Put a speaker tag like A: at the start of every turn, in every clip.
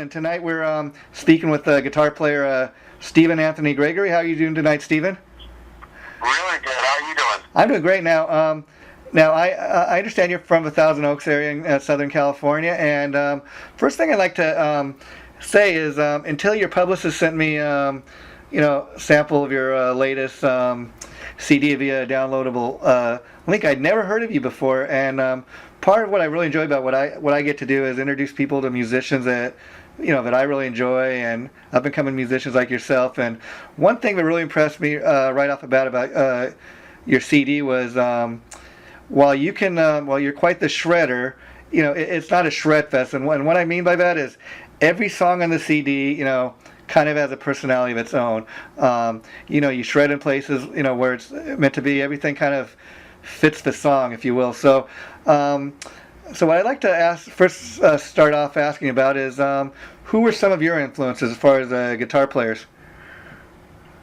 A: and tonight we're speaking with guitar player Stephen Anthony Gregory. How are you doing tonight, Stephen?
B: Really good. How are you doing?
A: I'm doing great now. Now, I understand you're from the Thousand Oaks area in Southern California, and first thing I'd like to say is until your publicist sent me, sample of your latest CD via downloadable link, I'd never heard of you before, and part of what I really enjoy about what I get to do is introduce people to musicians that I really enjoy, and up and coming musicians like yourself. And one thing that really impressed me right off the bat about your CD was while you're quite the shredder, it's not a shred fest. And what I mean by that is every song on the CD, kind of has a personality of its own. You shred in places, where it's meant to be. Everything kind of fits the song, if you will. So what I'd like to start off asking about is who were some of your influences as far as guitar players?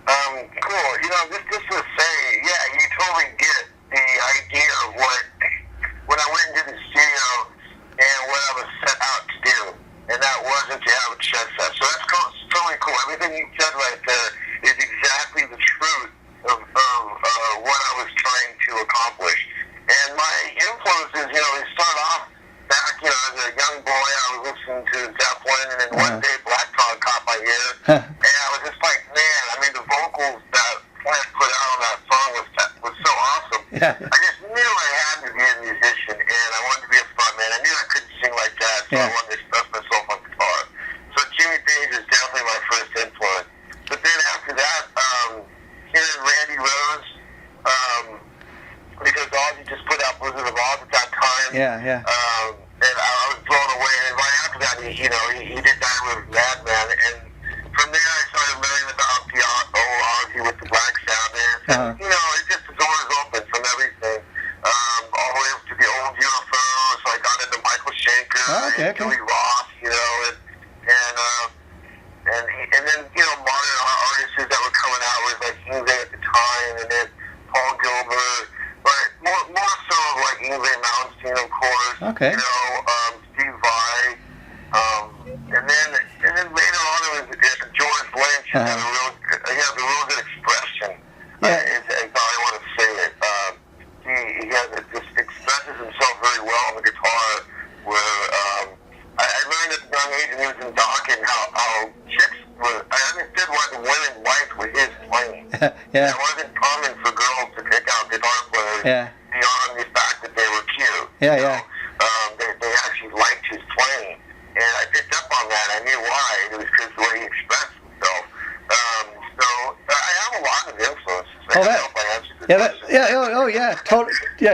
B: Cool. Just to say, yeah, you totally get the idea of when I went into the studio and what I was set out to do, and that wasn't to have a shed fest. So that's cool. It's totally cool. Everything you said right there is exactly the truth of what I was trying to accomplish. And my influences, they start off back, as a young boy, I was listening to Zeppelin, and then one day Black Dog caught my ear, and I was just like, man, the vocals that Plant put out on that song was so awesome.
A: Yeah.
B: I just knew I had to be a musician, and I wanted to be a frontman. I knew I couldn't sing like that, so I wanted to express myself on guitar. So Jimmy Page is definitely my first influence. But then after that, hearing Randy Rhoads, because Ozzy just put out Blizzard of Oz at that time.
A: Yeah.
B: And I was blown away. And right after that, he did that with Madman. And from there, I started learning about the old Ozzy with the Black Sabbath. And, it just, the doors open from everything. All the way up to the old UFO. So I got into Michael Schenker and Billy Roth, and then, modern artists that were coming out was like Yngwie at the time, and then Paul Gilbert. But more so like Yngwie Malmsteen, of course.
A: Okay.
B: Steve Vai. And then later on it was George Lynch. He has a real good expression. Is how I want to say it. Just expresses himself very well on the guitar. Where I learned at a young age, and he was in Dokken, how chicks were. I understood why the women liked with his playing.
A: Yeah.
B: It wasn't common for girls to pick out guitar players beyond the fact that they were cute.
A: Yeah.
B: They actually liked his playing, and I picked up on that. I knew why. It was because the way he expressed himself. So I have a lot of influences.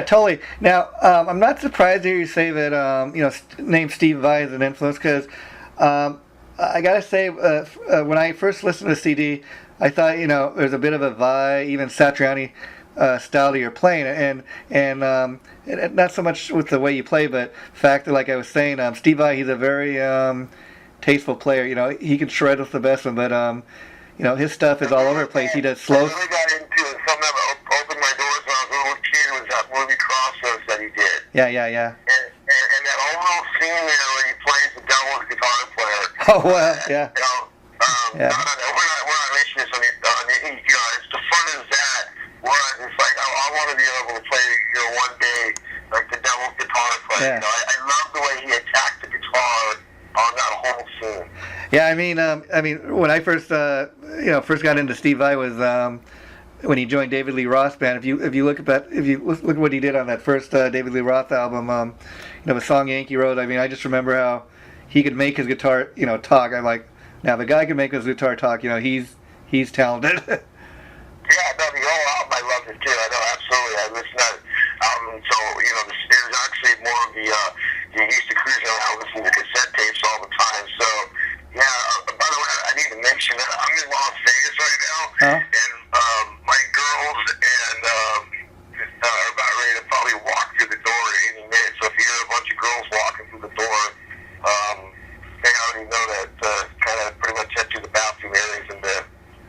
A: Totally. Now, I'm not surprised to hear you say that, name Steve Vai as an influence, because I gotta say, when I first listened to the CD, I thought, there's a bit of a Vai, even Satriani style to your playing, and not so much with the way you play, but the fact that, like I was saying, Steve Vai, he's a very tasteful player. He can shred with the best one, but his stuff is all over the place. He does slow.
B: I really got into it. Something that opened my doors when I was a little kid was that movie Crossroads that he did.
A: Yeah.
B: And that whole little scene there where he plays the devil's guitar player.
A: Oh, well, yeah.
B: We're not mentioning this on it's the fun is that was. It's like, I want to be able to play, one day, like the devil's guitar player.
A: Yeah.
B: I love the way he attacked the guitar on that whole scene.
A: Yeah, I mean, when I first got into Steve Vai was when he joined David Lee Roth's band. If you look at what he did on that first David Lee Roth album, the song Yankee Road. I mean, I just remember how he could make his guitar, talk. I'm like, now the guy can make his guitar talk. He's talented.
B: Yeah, no, the whole album I loved it too. I know, absolutely. I listened to that album, so it was actually more of the you used to cruise around listening to cassette tapes all the time. So yeah. By the way, I need to mention that I'm in Las Vegas right now, and my girls are about ready to probably walk through the door any minute. So if you hear a bunch of girls walking through the door, they already know that kind of pretty much head to the bathroom areas and the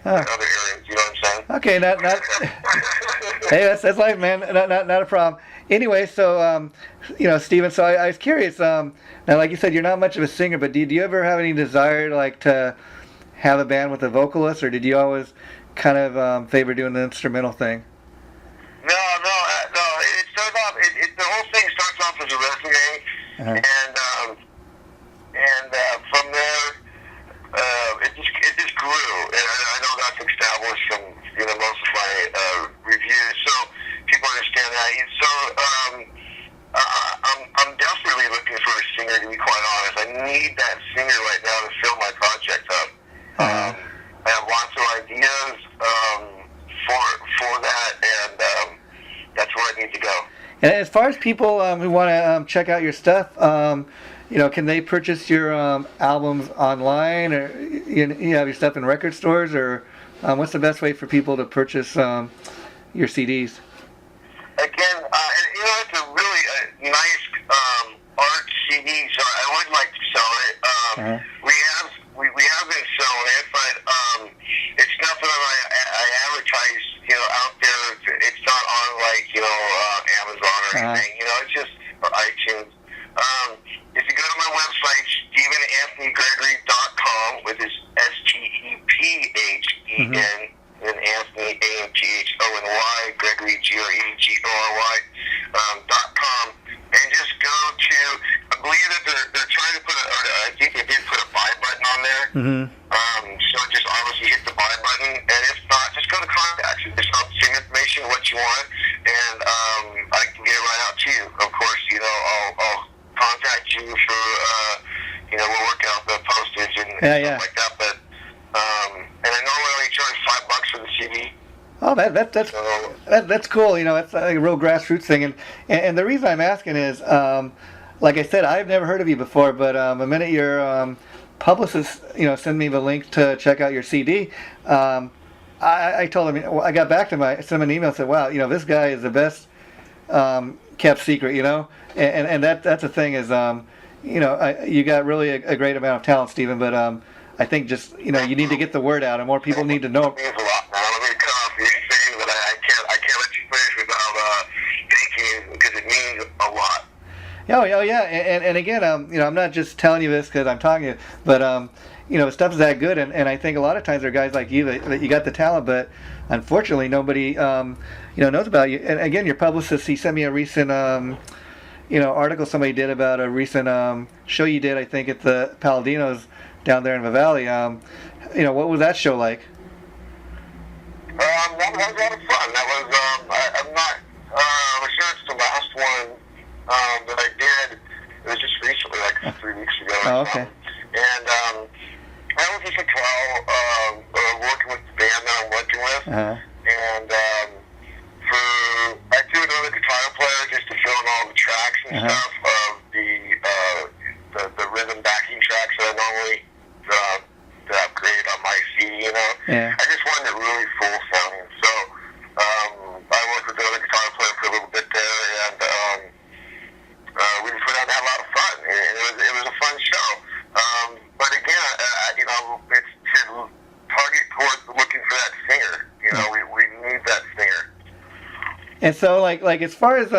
B: other areas. You know what I'm saying?
A: Okay, not. Hey, that's life, man. Not a problem. Anyway, so Stephen, so I was curious. Now, like you said, you're not much of a singer, but do you ever have any desire, like, to have a band with a vocalist, or did you always kind of favor doing the instrumental thing?
B: No. It started off. The whole thing starts off as a resume, and from there, it just grew. And I know that's established from most of my reviews, so people understand that. So I'm desperately looking for a singer, to be quite honest. I need that singer right now to fill my project up. I have lots of ideas for that, and that's where I need to go.
A: And as far as people who want to check out your stuff, can they purchase your albums online, or you have your stuff in record stores, or what's the best way for people to purchase your CDs?
B: Again, it's a really nice art CD, so I would like to sell it. We have been selling it, but it's nothing I advertise, out there. It's not on Amazon or anything. It's just for iTunes. If you go to my website, StephenAnthonyGregory.com, with his STEPHEN, and Anthony ANTHONY, Gregory GREGORY, .com, and just go to. I believe that they're trying to put I think they did put a buy button on there. So just obviously hit the buy button, and if not, just go to contacts. Just send information, what you want, and I can get it right out to you. Of course, I'll contact you for we'll work out the postage and stuff like that. But and I normally charge $5 for the CD.
A: Oh, that's cool. It's a real grassroots thing, and the reason I'm asking is, like I said, I've never heard of you before, but the minute your publicist, send me the link to check out your CD, I told him, I got back to him, I sent him an email and said, wow, this guy is the best kept secret, and that's the thing is, you got really a great amount of talent, Stephen, but I think just, you need to get the word out, and more people need to know.
B: It means a lot, man. Let me cut off the thing that I can't let you finish without thanking you, because it means a lot.
A: Oh yeah, and again, I'm not just telling you this because I'm talking to you, but stuff is that good, and I think a lot of times there are guys like you that you got the talent, but unfortunately nobody knows about you. And again, your publicist, he sent me a recent article somebody did about a recent show you did, I think, at the Paladinos down there in the Valley. What was that show like?
B: That was a lot of fun. That was I'm not sure it's the last one that I did. It was just recently, like 3 weeks ago.
A: Oh, okay.
B: And that was just a trial working with the band that I'm working with. And I threw another guitar player just to fill in all the tracks and stuff of the rhythm backing tracks that I normally that I've created on my CD.
A: Yeah.
B: I just wanted it really full sounding. So I worked with another guitar player for a little bit there, and we just went out and had a lot of fun. And it was a fun show. But again, it's to target towards looking for that singer. We need that singer.
A: And so, like as far as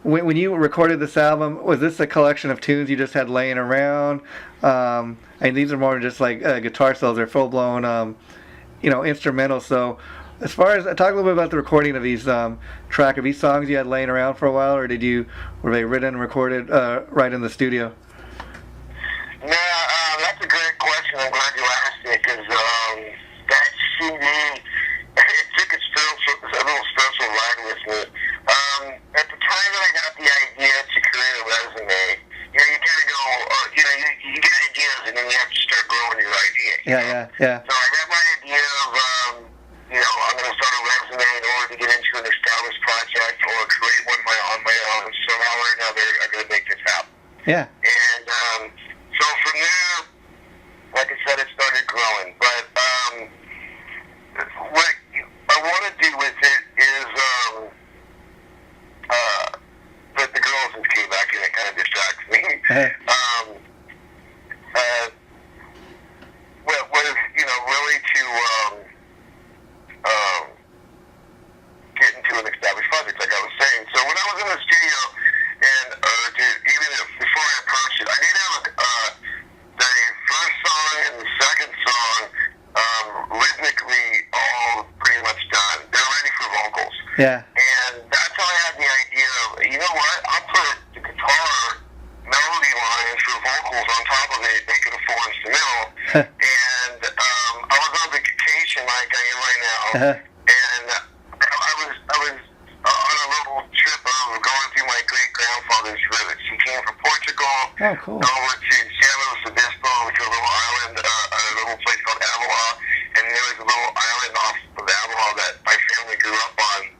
A: when you recorded this album, was this a collection of tunes you just had laying around? And these are more just like guitar solos, they're full blown, instrumental. So, as far as talk a little bit about the recording of these track of these songs you had laying around for a while, or were they written and recorded right in the studio?
B: No, that's a great question. I'm glad you asked it, because that CD, it took a little spiritual ride with me. At the time that I got the idea to create a resume, you kind of go, you get ideas, and then you have to start growing your idea.
A: Yeah.
B: So I got my idea of, I'm going to start a resume in order to get into an established project or create one on my own. So now or another, I'm going to make this happen.
A: Yeah.
B: And so from there, like I said, it started growing. But what I want to do with it is the girls just came back and it kind of distracts me. Was really to get into an established project, like I was saying. So when I was in the studio and
A: Yeah.
B: And that's how I had the idea of, you know what, I'll put the guitar melody lines for vocals on top of it, make it a full instrumental. And I was on vacation like I am right now, and I was on a little trip of going through my great-grandfather's roots. He came from Portugal over to San Luis Obispo, which is a little island, a little place called Avila, and there was a little island off of Avila that my family grew up on,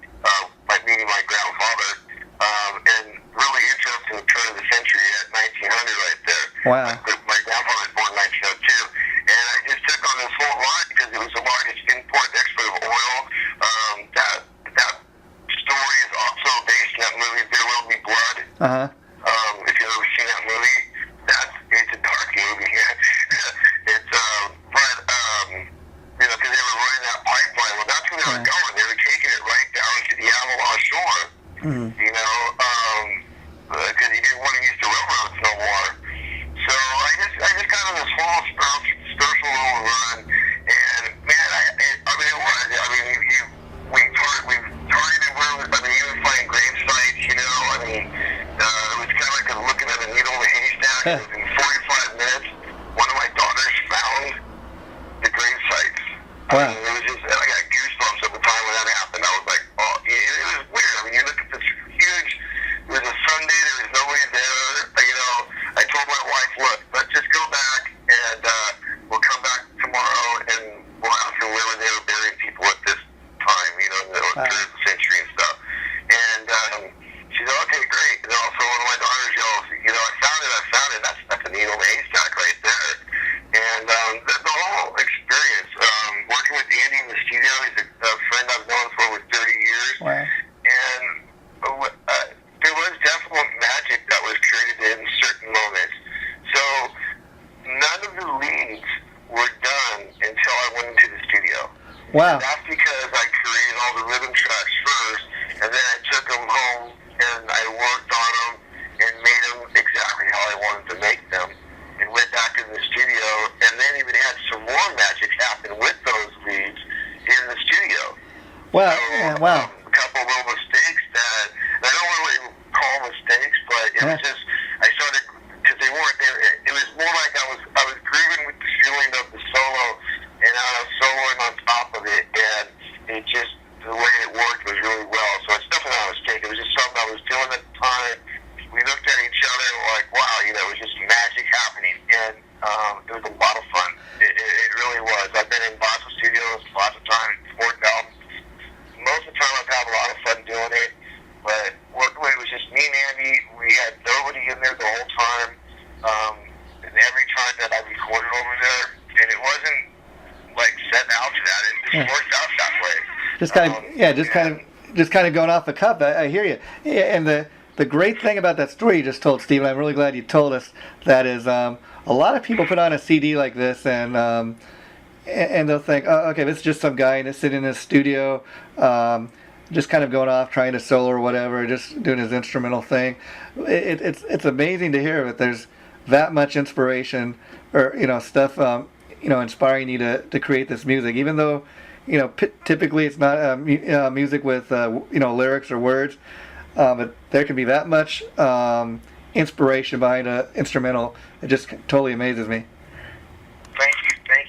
B: like meeting my grandfather, and really interesting at the turn of the century at 1900 right there.
A: Wow.
B: My grandfather was born in 1902, and I just took on this whole line because it was the largest import-export of oil. That story is also based in that movie, There Will Be Blood.
A: Uh-huh.
B: If you've ever seen that movie, it's a dark movie. Because they were running that pipeline. Well, that's where they were going. They were taking it right down to the Avalon shore.
A: Mm-hmm.
B: Because he didn't want to use the railroads no more. So I just got on this whole spiritual little run, and man, we targeted where, even find grave sites, it was kind of like looking at a needle in a haystack. In 45 minutes, one of my daughters found the grave sites.
A: Wow.
B: It was just, I got goosebumps at the time when that happened. I was like, oh, it was weird. You look at this huge, it was a Sunday, there was nobody there. I told my wife, look, let's just go back and we'll come back tomorrow and we'll ask them where they were burying people at this time, in the turn of the century and stuff. And she said, okay, great. And also one of my daughters yells, I found it. That's a needle in a haystack right there. And the whole experience, working with Andy in the studio, he's a friend I've known for over 30 years.
A: Wow.
B: And there was definite magic that was created in certain moments. So none of the leads were done until I went into the studio.
A: Wow.
B: And that's because I created all the rhythm tracks first, and then I took them home and I worked on them and made them exactly how I wanted to make them, and went back in the studio, and then even had some more magic happen with those leads in the studio.
A: Wow.
B: So,
A: Wow.
B: a couple little mistakes that, and I don't really call mistakes, but it was just, I started, because they weren't there, it was more like I was grooving with the feeling of the solo, and I was soloing on top of it, and it just, the way it worked was really well. So it's definitely not a mistake. It was just something I was doing at the time. We looked at each other and were like, wow, it was just magic happening, and it was a lot of fun. It really was. I've been in lots of studios, lots of times, worked albums. Most of the time I've had a lot of fun doing it, but working with it was just me and Andy. We had nobody in there the whole time, and every time that I recorded over there, and it wasn't like set out to that. It just worked out that way.
A: Just kind of going off the cuff. I hear you. Yeah, and the great thing about that story you just told, Stephen, I'm really glad you told us that, is a lot of people put on a CD like this and they'll think, oh, okay, this is just some guy just sitting in his studio, just kind of going off trying to solo or whatever, just doing his instrumental thing. It's amazing to hear that there's that much inspiration or stuff inspiring you to create this music, even though typically it's not music with lyrics or words, but there can be that much inspiration behind an instrumental. It just totally amazes me.
B: Thank you. They say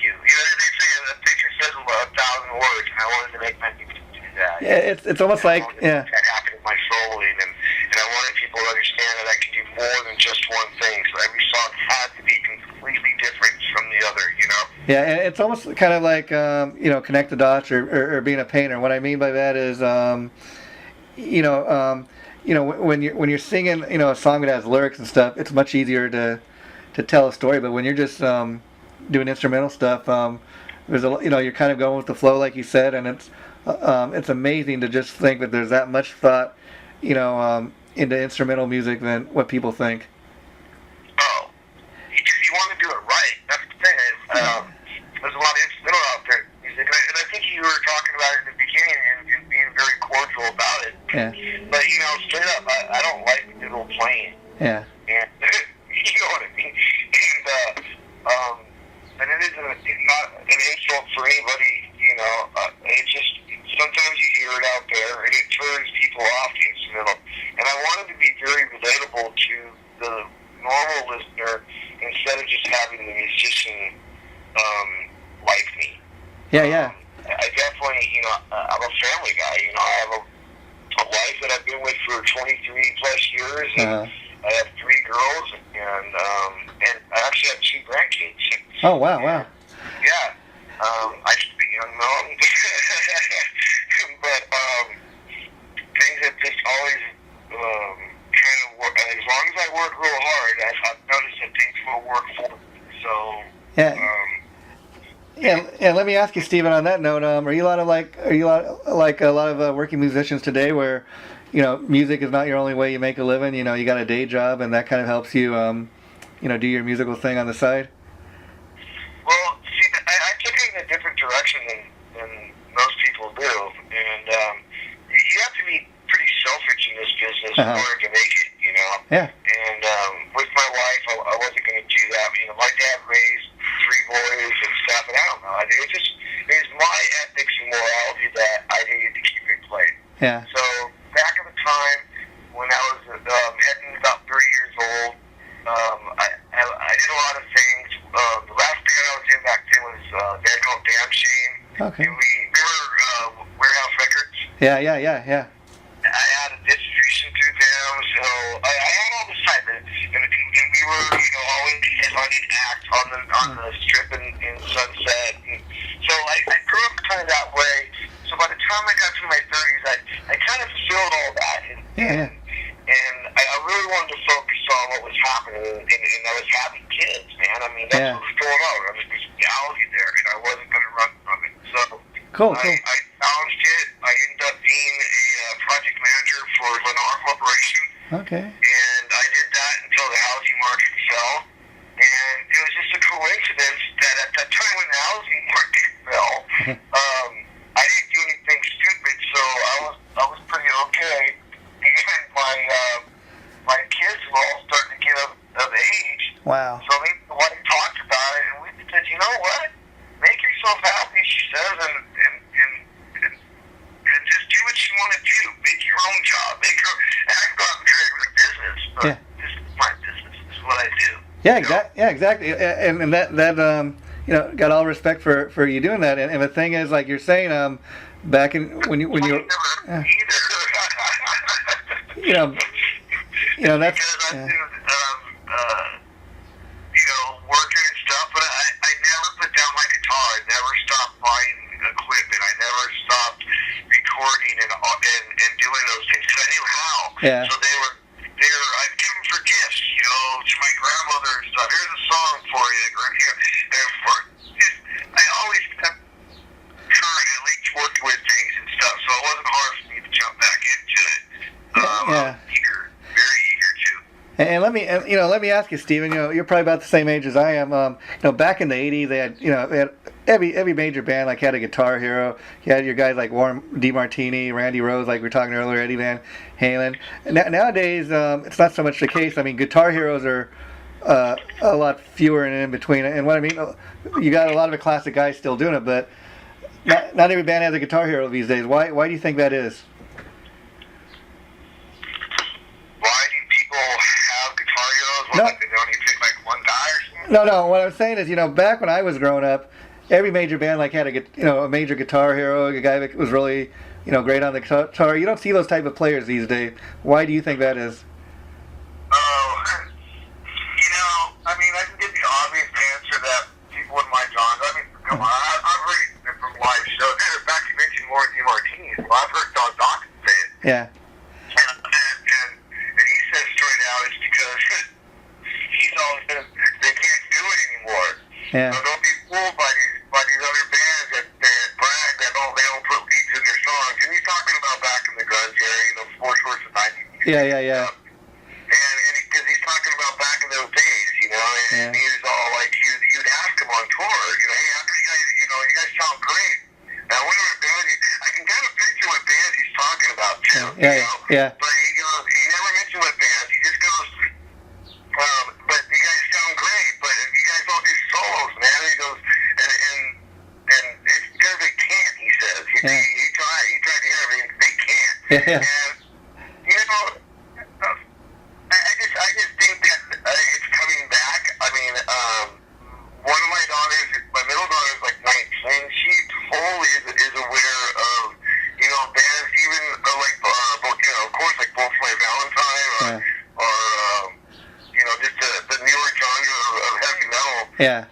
B: a picture says 1,000 words, and I wanted to make my music do that.
A: Yeah, it's almost like
B: that happened in my soloing, and I wanted people to understand that I can do more than just one thing. So every song had to be completely different from the other.
A: Yeah, and it's almost kind of like connect the dots or being a painter. What I mean by that is when you're singing a song that has lyrics and stuff, it's much easier to tell a story. But when you're just doing instrumental stuff, there's you're kind of going with the flow, like you said, and it's amazing to just think that there's that much thought into instrumental music than what people think.
B: Oh, you want to do it right. That's the thing. There's a lot of instrumental out there music, and I think you were talking about it in the beginning and being very cordial about it.
A: Yeah.
B: But straight up, I don't like fiddle playing.
A: Yeah.
B: And you know what I mean. And it isn't not an insult for anybody. It's sometimes you hear it out there, and it turns people off the instrumental. And I wanted to be very relatable to the normal listener instead of just having the musician like me.
A: Yeah.
B: I definitely, I'm a family guy. I have a wife that I've been with for 23 plus years, and I have 3 girls, and I actually have 2 grandkids.
A: Oh, wow.
B: Yeah. I should be young, no. But things have just always kind of work. As long as I work real hard, I've noticed that things will work for me. So,
A: yeah. Let me ask you, Stephen. On that note, are you like a lot of working musicians today, where music is not your only way you make a living? You got a day job, and that kind of helps you, do your musical thing on the side.
B: Well, see, I took it in a different direction than most people do, and you have to be pretty selfish in this business in order to make it.
A: Yeah.
B: And with my wife, I wasn't going to do that. My dad raised 3 boys and stuff, and I don't know. It was my ethics and morality that I needed to keep in place.
A: Yeah.
B: So back at the time when I was heading about 30 years old, I did a lot of things. The last band I was in back then was a band called Damn Shame.
A: Okay.
B: And we were Warehouse Records.
A: Yeah.
B: I had a distribution through them, so I had all the side, and we were, always the headlining act on the strip in Sunset. And so I grew up kind of that way. So by the time I got to my 30s, I kind of fulfilled all that, and I really wanted to focus on what was happening, and I was having kids, man. I mean, that's what was going on. There's reality there, and I wasn't going to run from it. So
A: cool.
B: I balanced it. I ended up being a project manager for Lennar Corporation.
A: Okay.
B: And I did that until the housing market fell. And it was just a coincidence that at that time when the housing market fell, I didn't do anything stupid, so I was pretty okay. And my kids were all starting to get of age.
A: Wow.
B: So my wife talked about it, and we said, you know what? Make yourself happy, she says, and just do what you want to do. Make your own job. And I can go out and create a business, but this is my business. This is what I do.
A: Yeah, exactly. And that got all respect for you doing that. And the thing is, like you're saying, back in when you were, that's.
B: Because I've been, working and stuff, but I never put down my guitar. I never stopped buying equipment. I never stopped recording and doing those things because I knew how.
A: Yeah.
B: So I'd give them for gifts, to my grandmother and stuff. Here's a song for you. I always kept trying to at least work with things and stuff, so it wasn't hard for me to jump back into it. I'm very eager to.
A: And let me ask you, Stephen. You're probably about the same age as I am. Back in the '80s, they had every major band had a guitar hero. You had your guys like Warren DeMartini, Randy Rhoads, like we were talking earlier, Eddie Van Halen. Nowadays, it's not so much the case. I mean, guitar heroes are a lot fewer and in between. And what I mean, you got a lot of the classic guys still doing it, but not every band has a guitar hero these days. Why do you think that is?
B: No. They only pick like one guy or something?
A: No. What I'm saying is, back when I was growing up, every major band had a major guitar hero, a guy that was really, great on the guitar. You don't see those type of players these days. Why do you think that is?
B: I mean, I can give the obvious answer that people in my genre. I mean, come on, I've heard it from live shows. Back to mention Warren DeMartini. Well, I've heard Don Dawkins say it.
A: Yeah.
B: And he says straight out it's because he's all they can't do it anymore.
A: Yeah.
B: So don't be fooled by these other bands that brag that they don't put beats in their songs. And he's talking about back in the grunge era, before Shorts of 90s.
A: Yeah.
B: And because he's talking about back in those days, and he was all like, you'd ask him on tour, hey, after you guys sound great. Now, when we're band, I can kind of picture what bands he's talking about too.
A: Yeah.
B: But he goes, he never mentioned what bands. He just goes, but you guys sound great. But you guys all do solos, man. He goes, and it's because they can't. He says he tried. He
A: Yeah.
B: And, you know, I just think that it's coming back. I mean, one of my daughters, my middle daughter is like 19. She totally is aware of, you know, bands, even like, you know, of course, like Both My Valentine or you know, just the newer genre of heavy metal.
A: Yeah.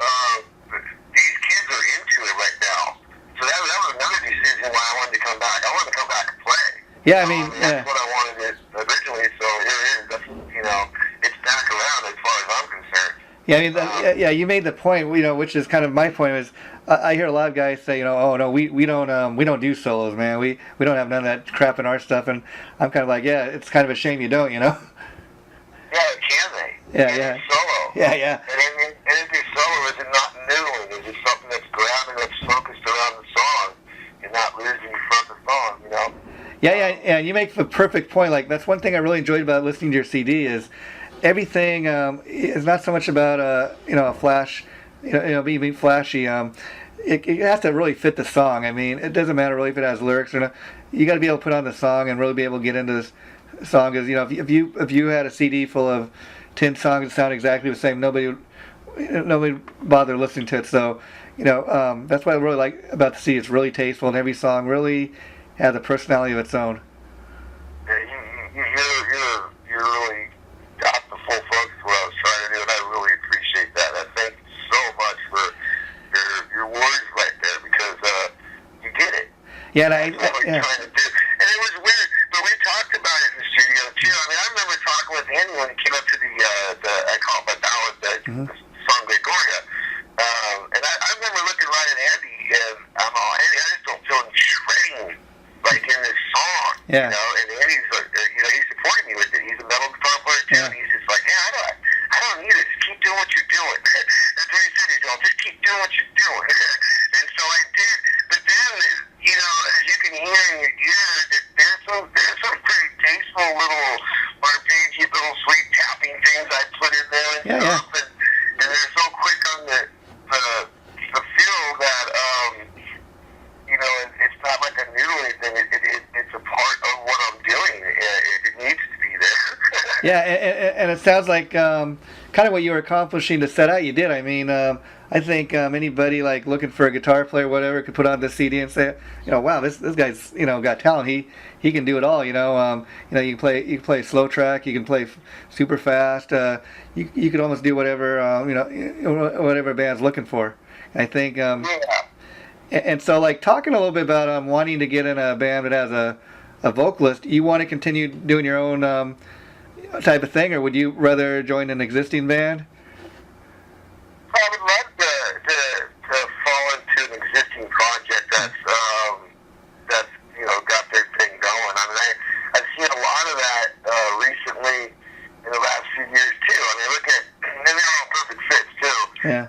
B: These kids are into it right now. So that was another decision why I wanted to come back. I wanted to come back and play.
A: Yeah, I mean,
B: that's what I wanted it originally. So here it is. That's, you know, it's back around as far as I'm concerned.
A: Yeah, I mean, yeah, you made the point, you know, which is kind of my point. Is I hear a lot of guys say, you know, oh no, we don't do solos, man. We don't have none of that crap in our stuff, and I'm kind of like, yeah, it's kind of a shame you don't, you know.
B: Yeah, can they?
A: Yeah.
B: Solo.
A: Yeah.
B: And if your solo is it not noodling? Is it something that's grabbing, that's focused around the song, and not losing from the song, you know?
A: Yeah. You make the perfect point. Like, that's one thing I really enjoyed about listening to your CD is everything is not so much about you know, a flash, you know, being flashy. It has to really fit the song. I mean, it doesn't matter really if it has lyrics or not. You got to be able to put on the song and really be able to get into this song. Because, you know, if you had a CD full of 10 songs that sound exactly the same, nobody would bother listening to it. So, you know, that's what I really like about the CD. It's really tasteful, and every song really has a personality of its own.
B: Yeah, you really got the full focus of what I was trying to do, and I really appreciate that. I thank you so much for your words right there, because you did it.
A: Yeah, and
B: That's what we're trying to do. And it was weird, but we talked about it in the studio too. I mean, I remember talking with Andy when he came up to the I call it my ballad, the song Gregoria. And I remember looking right at Andy, and I'm all, Andy, I just don't feel him shredding like in this song.
A: Yeah.
B: You know, and Andy's like, you know, he supported me with it. He's a metal guitar player too, and he's just like, yeah, I don't need it. Just keep doing what you're doing. That's what he said. He's all, just keep doing what you're doing. And so I did. But then, you know, as you can hear in your ear, there's some pretty tasteful little arpeggi, little sweet tapping things I put in there and stuff. And they're so quick on the feel that, you know, it's not like a noodling thing. It's a part of what I'm doing. It needs to be there.
A: Yeah, and it sounds like kind of what you were accomplishing to set out. You did. I mean, I think anybody like looking for a guitar player, or whatever, could put on the CD and say, you know, wow, this guy's, you know, got talent. He can do it all. You know, you can play slow track, you can play super fast. You could almost do whatever you know, whatever a band's looking for. I think. And so, like, talking a little bit about wanting to get in a band that has a vocalist, you want to continue doing your own type of thing, or would you rather join an existing band?
B: I would love to fall into an existing project that's you know, got their thing going. I mean, I've seen a lot of that recently in the last few years too. I mean, look at, and they're all perfect fits too.
A: Yeah.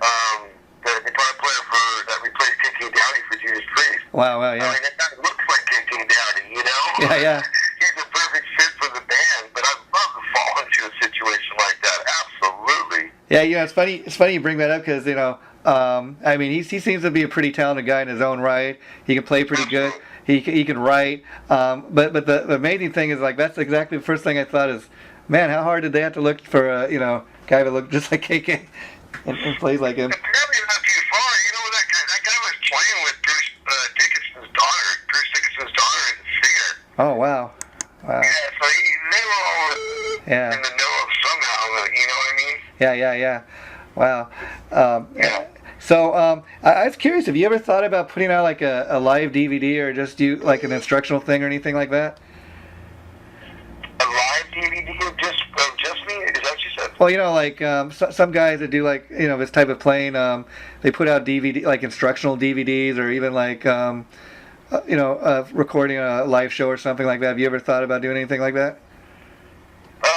B: The guitar player that replaced K.K. Downey for Judas Priest.
A: Wow, yeah.
B: I mean, that guy looks like K.K. Downey, you know?
A: Yeah.
B: He's a perfect fit for the band, but I'd love to fall into a situation like that. Absolutely.
A: Yeah, you know, it's funny. It's funny you bring that up because, you know, I mean, he seems to be a pretty talented guy in his own right. He can play pretty good. He can write. But the amazing thing is, like, that's exactly the first thing I thought is, man, how hard did they have to look for a, you know, guy that looked just like KK and plays like him?
B: Apparently not too far. You know, that guy was playing with Bruce Dickinson's daughter. Bruce Dickinson's daughter is a singer.
A: Oh, wow.
B: Yeah, so they were all in the know of somehow, you know what I mean?
A: Yeah. Wow. So I was curious, have you ever thought about putting out like a live DVD or just do like an instructional thing or anything like that?
B: A live DVD of just me? Is that what you said?
A: Well, you know, like some guys that do like, you know, this type of playing, they put out DVD, like instructional DVDs, or even like, you know, recording a live show or something like that. Have you ever thought about doing anything like that?
B: No.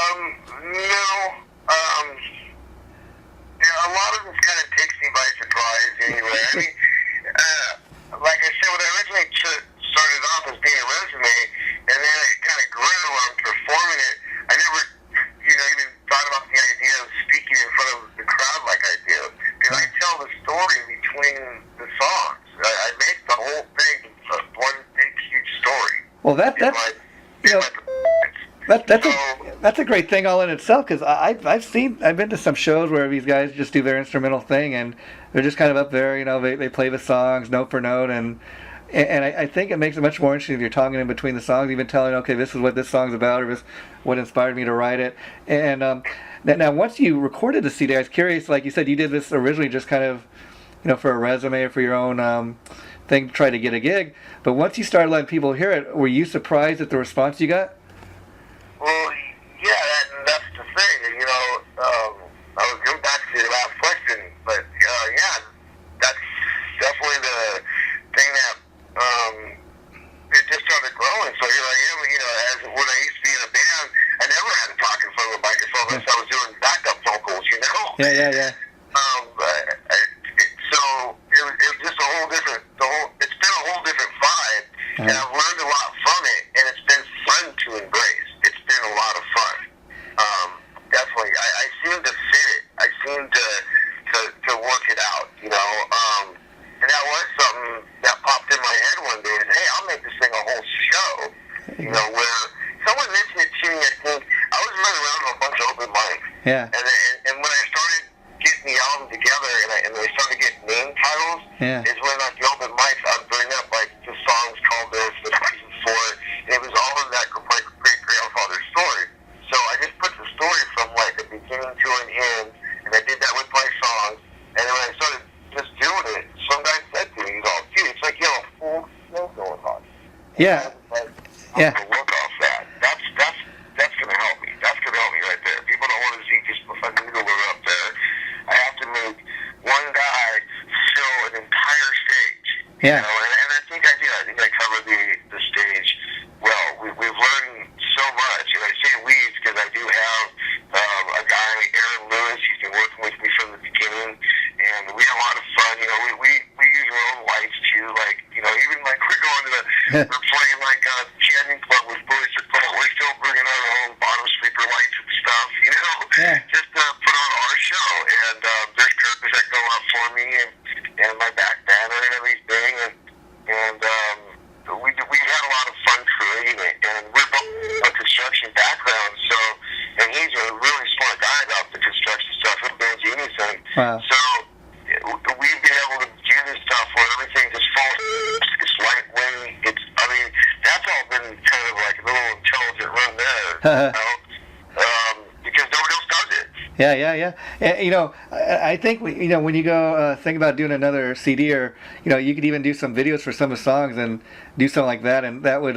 B: Yeah, a lot of this kind of takes me by surprise anyway. I mean, like I said, when I originally started off as being a resume, and then it kind of grew on performing it, I never, you know, even thought about the idea of speaking in front of the crowd like I do. Because I tell the story between the songs. I make the whole thing one big, huge story.
A: Well, you know, that's a great thing all in itself, because I've been to some shows where these guys just do their instrumental thing, and they're just kind of up there, you know, they play the songs note for note, and I think it makes it much more interesting if you're talking in between the songs, even telling, okay, this is what this song's about, or this what inspired me to write it. And now once you recorded the CD, I was curious, like you said, you did this originally just kind of, you know, for a resume or for your own thing to try to get a gig. But once you started letting people hear it, were you surprised at the response you got?
B: Well, yeah, that's the thing. You know, I was going back to your last question, but yeah, that's definitely the thing that it just started growing. So here I am, you know, as when I used to be in a band, I never had to talk in front of a microphone unless I was doing backup vocals, you know.
A: Yeah.
B: So it was just a whole different. It's been a whole different vibe, and I've learned a lot from it, and it's been fun to embrace. It's been a lot of fun. Definitely, I seem to fit it. I seem to work it out, you know. And that was something that popped in my head one day. Is, hey, I'll make this thing a whole show. You know, where someone mentioned it to me. I think I was running around to a bunch of open mics.
A: Yeah.
B: And when I started getting the album together, and they started getting name titles, is when like the open mics, I'd bring up like the songs called this, the reason for it. And it was all in that my great grandfather's story. So I just put the story from like the beginning to an end, and I did that with my songs. And then when I started just doing it, some guy said to me, he's all, dude, it's like you have a full show going on.
A: Yeah.
B: I'm gonna work off that. That's gonna help me. That's gonna help me right there. People don't want to see just a fucking noodler up there. I have to make one guy fill an entire stage.
A: Yeah.
B: You know? And I think I did. I think I covered the stage well. We've learned so much, and I say we've because I do have a guy, Aaron Lewis. He's been working with me from the beginning, and we have a lot of fun. You know, we use our own lights too. Like, you know, even like we're going to we're playing like Canyon Club with Boys to Pole. We're still bringing our own bottom sweeper lights and stuff. You know, just to put on our show. And there's curtains that go up for me, and my back banner and everything, and we had a lot of fun creating it. And we're both a construction background, so, and he's a really smart guy about the construction stuff. He'll build you anything.
A: Wow.
B: So we've been able to do this stuff where everything just falls. It's lightweight. I mean, that's all been kind of like a little intelligent run there, you know? Because nobody else does it.
A: Yeah. And, you know, I think you know, when you go think about doing another CD, or you know, you could even do some videos for some of the songs and do something like that, and that would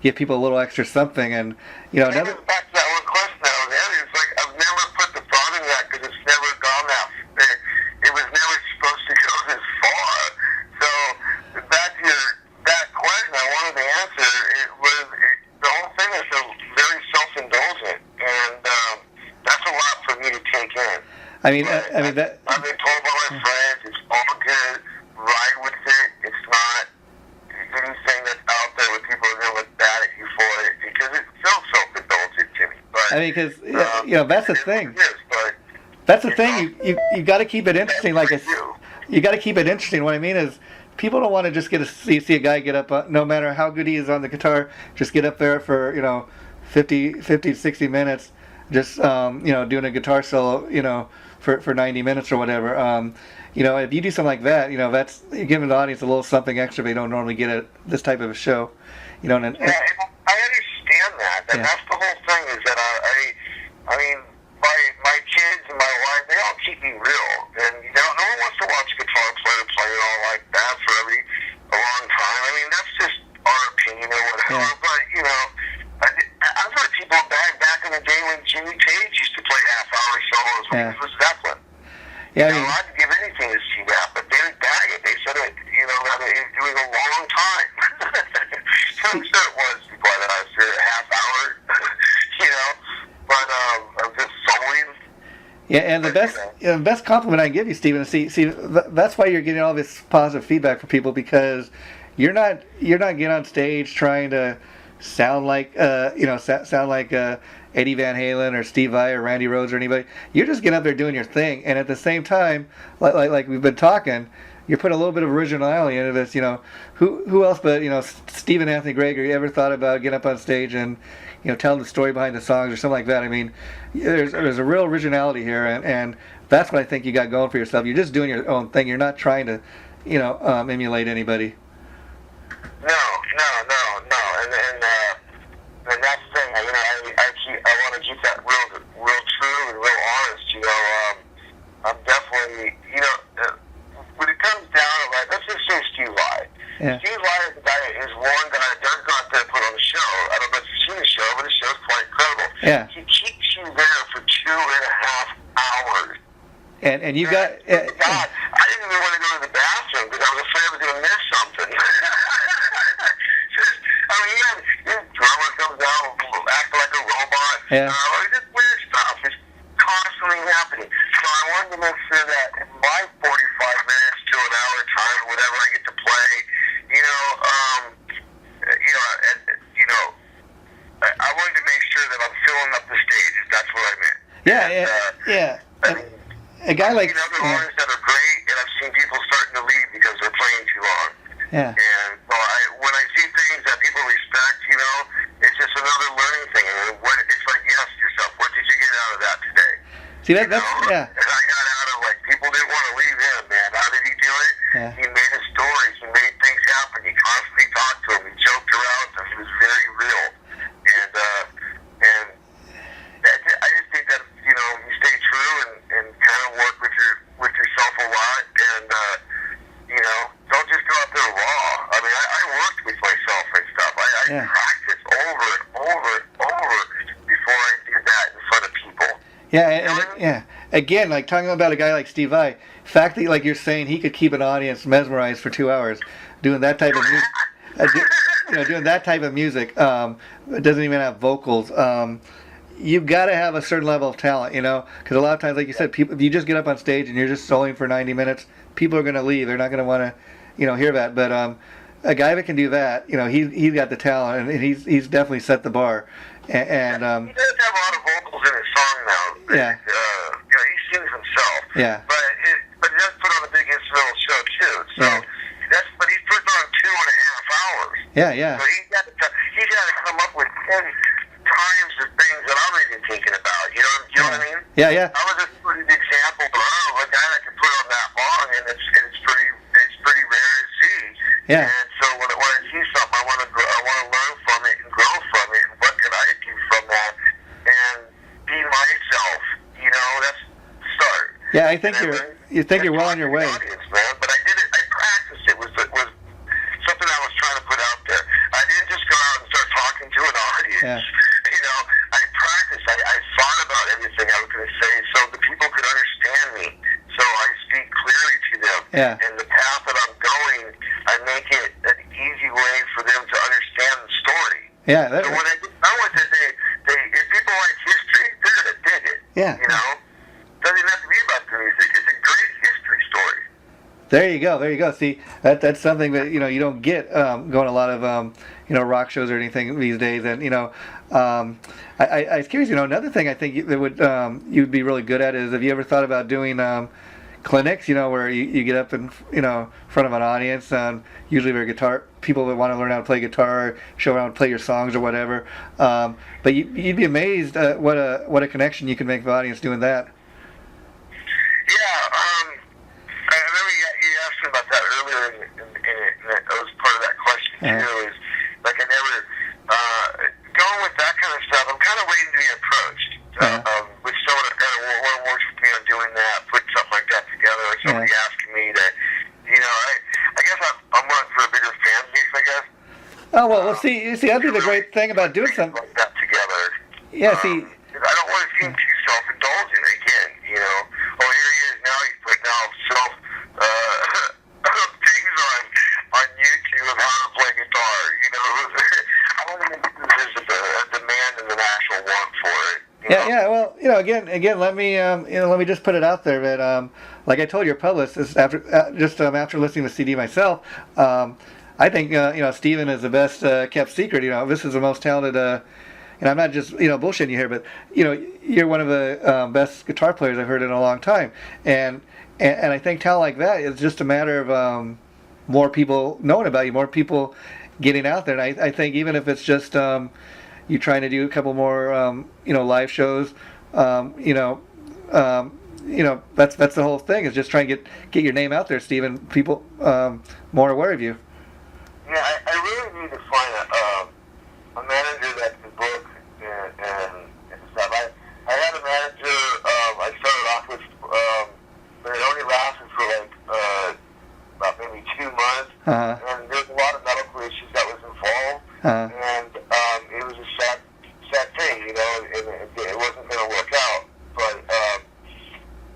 A: give people a little extra something. And you know, another.
B: Back to that one question that was asked, it's like I've never put the thought in that because it's never gone that. It was never supposed to go this far. So back to that question, I wanted to answer. The whole thing is very self-indulgent, and that's a lot for me to take in.
A: I mean that.
B: I've been told by my friends it's all good. Ride with it. It's not anything that's out there where people are going to look bad at you for it because it feels self-indulgent to me. But
A: I mean, because you know, that's the thing. That's the thing. You got to keep it interesting. You got to keep it interesting. What I mean is, people don't want to just see a guy get up, no matter how good he is on the guitar, just get up there for, you know, 50 to 60 minutes, just you know, doing a guitar solo, you know, for 90 minutes or whatever. You know, if you do something like that, you know, that's giving the audience a little something extra they don't normally get at this type of a show. You know,
B: I understand that. And that's the whole thing is that I mean, my kids and my wife, they all keep me real. And you know, no one wants to watch a guitar player play it all like that for a long time. I mean, that's just our opinion or whatever. Yeah. But, you know, I've heard people back in the day when Jimmy Page used to play half-hour solos when he was Zeppelin.
A: Yeah,
B: I mean, I'd give anything to see that, but they would bag it. They said it, you know, that it was a long time. Some said it was, to be quite honest, a half hour, you know, but of just soloing.
A: Yeah, and the best compliment I can give you, Stephen, see, that's why you're getting all this positive feedback from people, because you're not getting on stage trying to sound like Eddie Van Halen or Steve Vai or Randy Rhoads or anybody. You're just getting up there doing your thing, and at the same time, like we've been talking, you're putting a little bit of originality into this. Who else but Stephen Anthony Gregory ever thought about getting up on stage and telling the story behind the songs or something like that? I mean, there's a real originality here, and that's what I think you got going for yourself. You're just doing your own thing. You're not trying to emulate anybody.
B: No, and that's the thing. I want to keep that real true and real honest. I'm definitely, when it comes down to let's just say Steve Vai.
A: Yeah.
B: Steve Vai is the guy is one that I don't got to put on the show. I don't know if you've seen the show, but the show's quite incredible.
A: Yeah.
B: He keeps you there for 2.5 hours.
A: And you got.
B: God, I didn't even want to go to the bathroom because I was afraid I was going to miss something. I mean, his drummer comes out, acting like a robot.
A: Yeah.
B: Just weird stuff. It's constantly happening. So I wanted to make sure that in my 45 minutes to an hour time, whatever I get to play, I wanted to make sure that I'm filling up the stages. That's what I meant.
A: Yeah.
B: I mean,
A: a guy like.
B: I've seen other artists that are great, and I've seen people starting to leave because they're playing too long.
A: Yeah.
B: And so when I see things that people respect, it's just another learning thing. And it's like, you ask yourself, what did you get out of that today?
A: See, that's yeah.
B: And I got out of people didn't want to leave him, man. How did he do it?
A: Yeah.
B: He made a story. He made things happen. He constantly talked to him. He joked around with him. He was very real. And I just think that you stay true and kind of work with yourself a lot, and don't just go out there raw. I mean, I worked with myself and stuff. I practiced over and over and over before I did that in front of people.
A: Yeah, Again, like talking about a guy like Steve Vai, fact that like you're saying he could keep an audience mesmerized for 2 hours doing that type of music. Doing that type of music, it doesn't even have vocals. You've got to have a certain level of talent, because a lot of times, like you said, people, if you just get up on stage and you're just soloing for 90 minutes, people are going to leave. They're not going to want to, hear that. But a guy that can do that, he's got the talent, and he's definitely set the bar. And
B: he does have a lot of vocals in his song now.
A: Yeah.
B: He sings himself.
A: Yeah.
B: But he does put on a big instrumental show too. So but he's putting on 2.5 hours.
A: Yeah.
B: So he's got to come up with 10 times the things that I'm even thinking about. You know what I mean?
A: Yeah.
B: I was just putting an example of a guy that can put on that long, and it's pretty rare to see.
A: Yeah.
B: And so when I see something, I want to learn from it and grow from it. And what can I do from that? And be myself. That's the start.
A: Yeah, I think you're well on your way.
B: Audience, man. But I did it. I practiced. It was something I was trying to put out there. I didn't just go out and start talking to an audience.
A: Yeah.
B: I practiced. I thought about everything I was going to say so the people could understand me. So I speak clearly to them.
A: Yeah.
B: And the path that I'm going, I make it an easy way for them to understand the story.
A: Yeah.
B: So when I get done with it, if people like history, they're going to dig it.
A: Yeah.
B: Doesn't even have to be about the music. It's a great history story.
A: There you go. See, that's something that you don't get going to a lot of rock shows or anything these days. And I was curious. Another thing I think that would you'd be really good at is, have you ever thought about doing clinics? Where you get up in front of an audience, usually they're people that want to learn how to play guitar, show how to play your songs or whatever. But you'd be amazed at what a connection you can make with the audience doing that.
B: Yeah, I remember you asked me about that earlier, and that was part of that question too. Is like I never going with that kind of stuff. I'm kind of waiting to be approached with someone that kind of works with me on doing that, put something like that together, or somebody asking me to, I guess I'm running for a bigger fan base, I guess.
A: Oh well, see, that'd be the great thing about doing something
B: like that together.
A: Yeah, see.
B: I don't want to seem too self-indulgent again, Oh, here he is now. He's putting out things on YouTube of how to play guitar. I want to make this a demand and an actual want for it.
A: Yeah. Well, again, let me just put it out there that like I told your publicist after listening to the CD myself, I think Stephen is the best kept secret. This is the most talented. And I'm not just bullshitting you here, but you're one of the best guitar players I've heard in a long time, and and I think talent like that is just a matter of more people knowing about you, more people getting out there. And I think even if it's just you trying to do a couple more live shows, that's the whole thing, is just trying to get your name out there, Stephen. People more aware of you.
B: Yeah, I really need to find a manager that can book and stuff. I had a manager I started off with, but it only lasted for like about maybe 2 months, and there's a lot of medical issues that was involved, and it was a sad thing, and it wasn't going to work out. But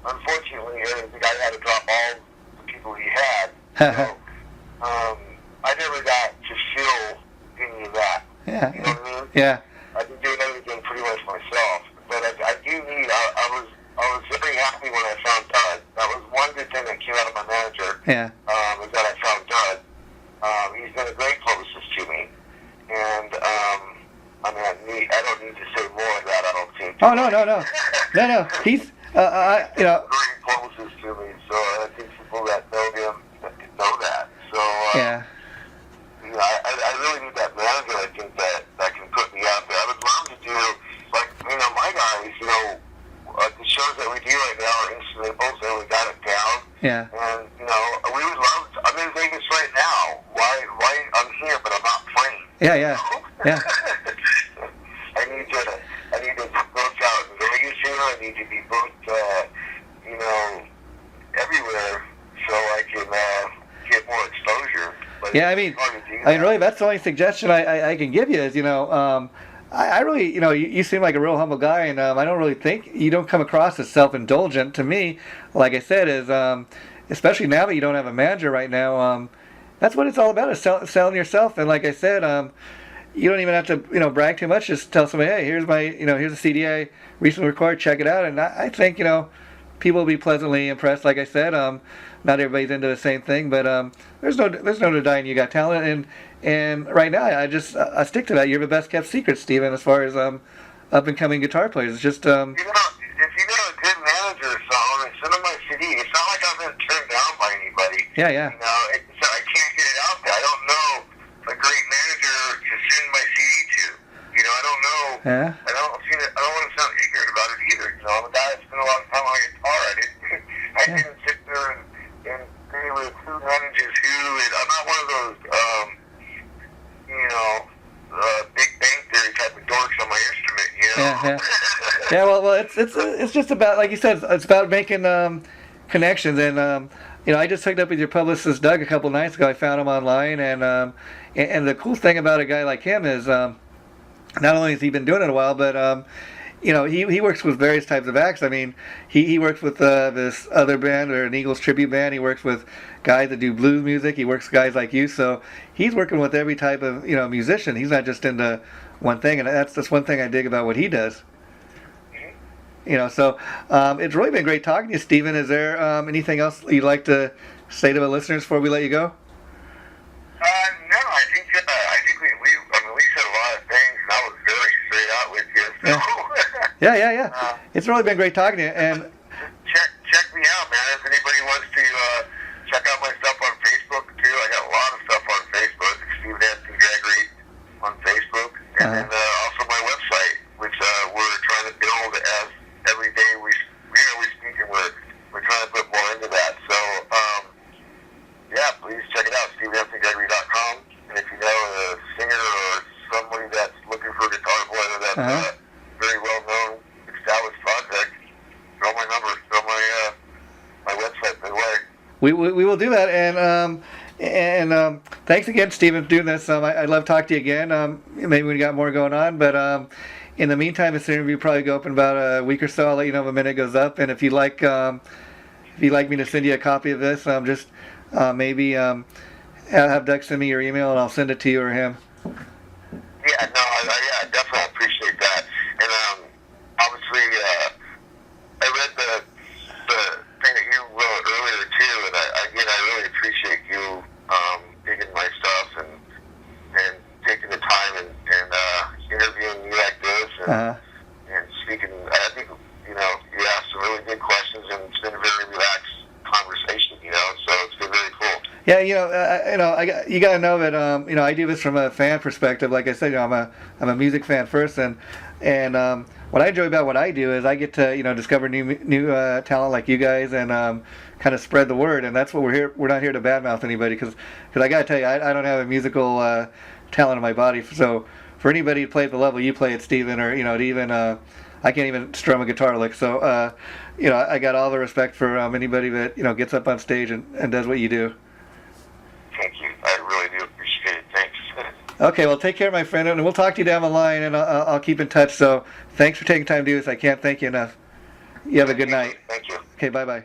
B: unfortunately, the guy had to drop all the people he had. So I never got to feel any of that.
A: Yeah.
B: You know what I mean?
A: Yeah.
B: I've been doing everything pretty much myself. But I do need. I was very happy when I found Doug. That was one good thing that came out of my manager.
A: Yeah.
B: Is that I found Doug. He's been a great publicist to me, and I don't need to say more of that. I don't think.
A: Oh no. He's
B: great publicist to me. So I think people that know him know that. So
A: yeah.
B: I really need that manager. I think that can put me out there. I would love to do like my guys. The shows that we do right now are instrumentals, and we got it down.
A: Yeah.
B: And we would love. I'm in Vegas right now. Why I'm here, but I'm not playing.
A: Yeah.
B: I need to be booked out in Vegas here. I need to be booked, everywhere, so I can get more exposure. But
A: Yeah, I mean, really, that's the only suggestion I can give you is, I really, you seem like a real humble guy, and I don't really think you don't come across as self-indulgent to me. Like I said, is especially now that you don't have a manager right now, that's what it's all about, is selling yourself. And like I said, you don't even have to, brag too much. Just tell somebody, hey, here's my, here's a CD I recently recorded, check it out. And I think, people will be pleasantly impressed. Like I said, not everybody's into the same thing, but there's no denying you got talent. And right now, I stick to that. You're the best kept secret, Stephen, as far as up and coming guitar players. It's just
B: if you know a good manager or something, send them my CD. It's not like I've been turned down by anybody.
A: Yeah.
B: So I can't get it out there. I don't know a great manager to send my CD to. I don't know.
A: Yeah.
B: I don't want to sound ignorant about it either. I'm a guy that spent a lot of time on guitar. I didn't sit there and agree with who manages who. And I'm not one of those, Big Bang Theory type of dorks on my instrument.
A: Yeah. Well, it's just about, like you said, it's about making connections. And I just hooked up with your publicist Doug a couple nights ago. I found him online, and the cool thing about a guy like him is, not only has he been doing it a while, but he works with various types of acts. I mean, he works with this other band, or an Eagles tribute band. He works with guys that do blues music. He works with guys like you. So he's working with every type of musician. He's not just into one thing, and that's one thing I dig about what he does. So it's really been great talking to you, Stephen. Is there anything else you'd like to say to the listeners before we let you go?
B: No, I think we said a lot of things, and I was very straight out with you. So.
A: Yeah. It's really been great talking to you. And
B: check me out, man. If anybody wants to check out my stuff on Facebook too, I got a lot of stuff on Facebook. Stephen Anthony Gregory on Facebook, and then also my website, which we're trying to build as every day we speak, and we're trying to put more into that. So please check it out, StephenAnthonyGregory.com. And if you know a singer or somebody that's looking for a guitar player that's very well known, established project, throw my number, throw my website their way.
A: We will do that, and thanks again, Stephen, for doing this. I'd love to talk to you again. Maybe we got more going on, but in the meantime, this interview will probably go up in about a week or so. I'll let you know if a minute goes up, and if you'd like me to send you a copy of this, just maybe have Doug send me your email, and I'll send it to you or him.
B: Yeah, no, I definitely appreciate that. And obviously, I read the thing that you wrote earlier too, and I really appreciate you digging my stuff and taking the time and interviewing me like this and speaking. I think you asked some really good questions, and it's been a very relaxed
A: Yeah, you got to know that I do this from a fan perspective. Like I said, I'm a music fan first, and what I enjoy about what I do is I get to discover new talent like you guys, and kind of spread the word. And that's what we're here. We're not here to badmouth anybody, because I got to tell you, I don't have a musical talent in my body. So for anybody to play at the level you play at, Stephen, or to even I can't even strum a guitar lick. So I got all the respect for anybody that gets up on stage and does what you do.
B: Thank you. I really do appreciate it. Thanks.
A: Okay, well, take care, my friend, and we'll talk to you down the line, and I'll keep in touch. So thanks for taking time to do this. I can't thank you enough. You have a good night.
B: Thank you.
A: Okay, bye-bye.